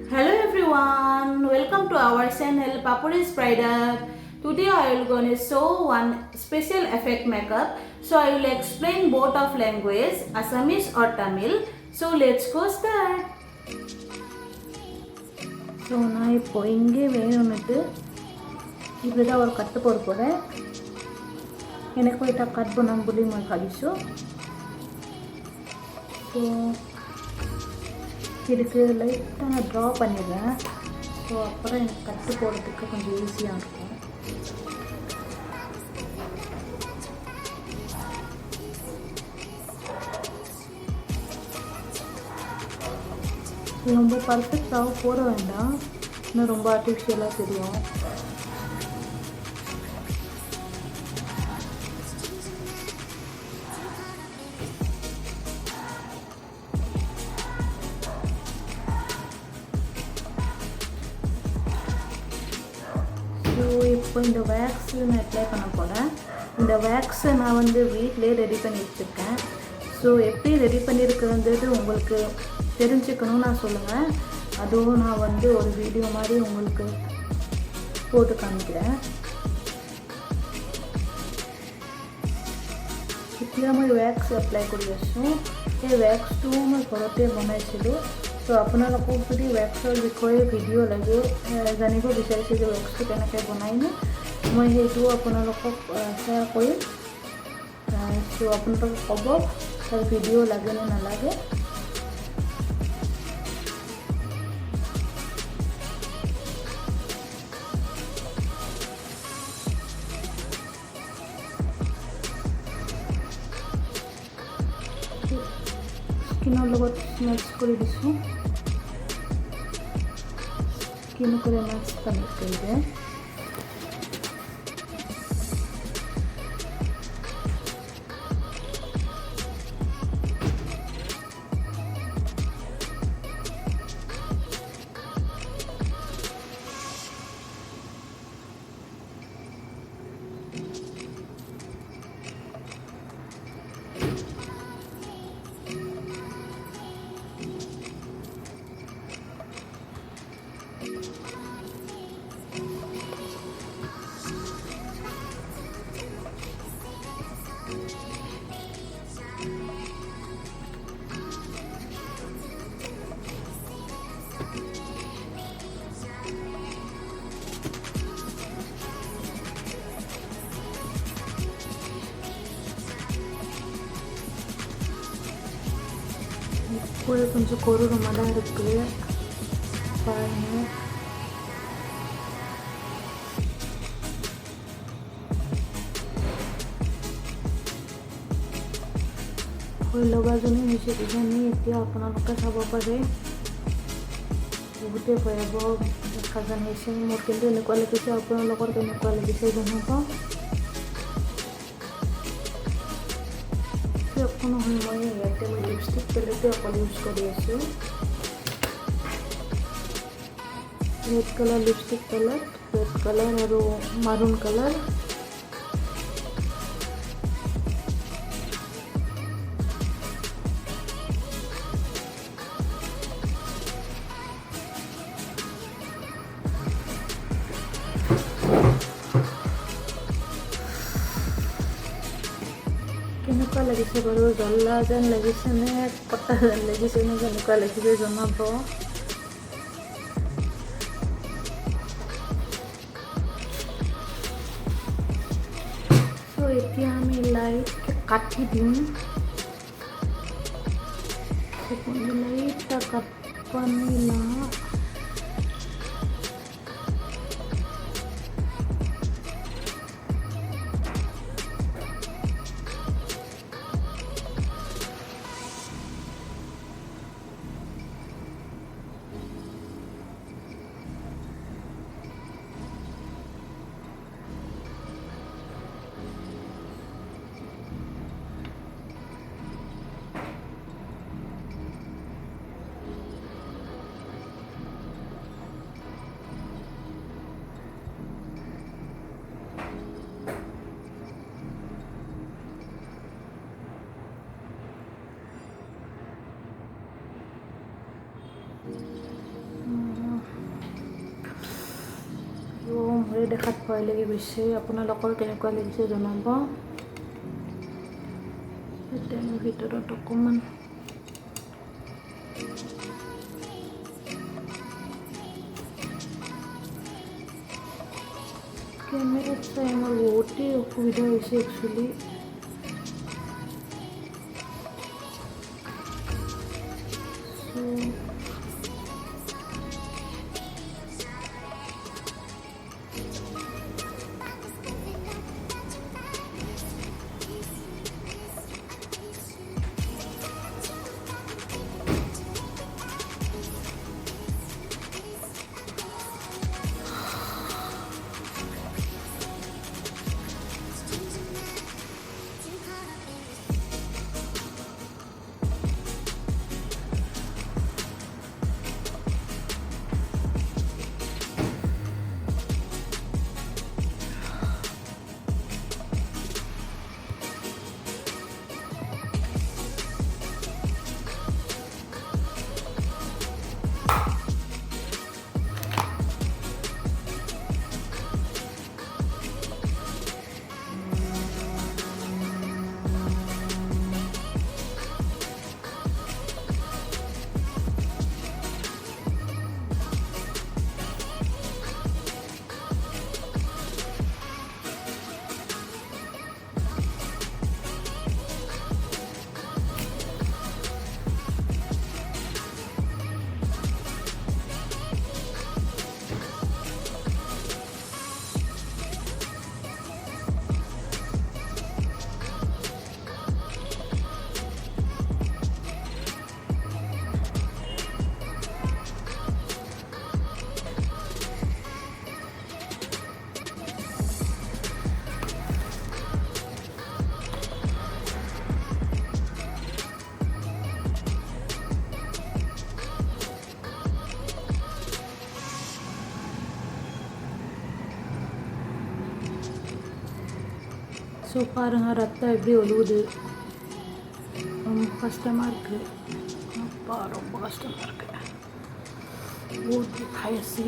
Hello everyone, welcome to our channel Papuri's Bridal. Today I will gonna show one special effect makeup. So I will explain both of language, Assamese or Tamil. So let's go start. So நான் இப்போ இங்கே வேணும்னுட்டு இப்படி தான் ஒரு கட்டு போட போகிறேன். எனக்கு এটা কাটবো না বলে মই ভাবিছোঁ. So இதுக்கு லைட்டாக நான் ட்ரா பண்ணிடுறேன். ஸோ அப்புறம் எனக்கு கட்டு போடுறதுக்கு கொஞ்சம் ஈஸியாக இருக்கும். ரொம்ப பர்ஃபெக்டாக போட வேண்டாம், இன்னும் ரொம்ப ஆர்டிஃபிஷியலாக தெரியும். ஸோ இப்போ இந்த வேக்ஸு நான் அப்ளை பண்ண போகிறேன். இந்த வேக்ஸை நான் வீட்டிலே ரெடி பண்ணி வச்சுருக்கேன். ஸோ எப்படி ரெடி பண்ணியிருக்கிறது உங்களுக்கு தெரிஞ்சுக்கணும்னு நான் சொல்லுவேன். அதுவும் நான் ஒரு வீடியோ மாதிரி உங்களுக்கு போட்டு காமிக்கிறேன். এতিয়া মই ৱেক্স এপ্লাই কৰি আছোঁ. এই ৱেক্সটো মই ঘৰতে বনাইছিলোঁ. ত' আপোনালোকক যদি ৱেক্সৰ বিষয়ে ভিডিঅ' লাগে, জানিব বিচাৰিছে যে ৱেক্সটো কেনেকৈ বনাইনে, মই সেইটো আপোনালোকক শ্বেয়াৰ কৰিম. চ' আপোনালোকে ক'ব তাৰ ভিডিঅ' লাগে নে নালাগে. স্কিনৰ লগত মেচ কৰি দিছোঁ. স্কিন করে মেচ কানেক্ট কৰিলে இப்போ கொஞ்சம் கொடூரமாக தான் இருக்குது பாருங்கள். লগাজনী হৈছে কিজানি এতিয়া আপোনালোকে চাব পাৰে বহুতেই ভয়াৱহ দেখা যেন হৈছে. মোৰ কিন্তু এনেকুৱা লাগিছে, আপোনালোকৰ কেনেকুৱা লাগিছে জনাব. একো নহয়, মই ইয়াতে লিপষ্টিক পেলেটে অকল ইউজ কৰি আছোঁ. Red colour lipstick palette, red colour আৰু মাৰুন কালাৰ. কেনেকুৱা লাগিছে বাৰু, জ্বলা যেন লাগিছে নে কটা যেন লাগিছে নে কেনেকুৱা লাগিছে জনাব. চ' এতিয়া আমি লাইটকৈ কাটি দিম. লাইটটা কাটপানিলা মোৰে দেখাত ভয় লাগি গৈছে আপোনালোকৰ কেনেকুৱা লাগিছে জনাব এতিয়া মই ভিতৰত অকণমান কেমেৰাত চাই আমাৰ বহুতেই অসুবিধা হৈছে actually So parang harap tayo bioludo customer ke parang customer ke वो दिखाई से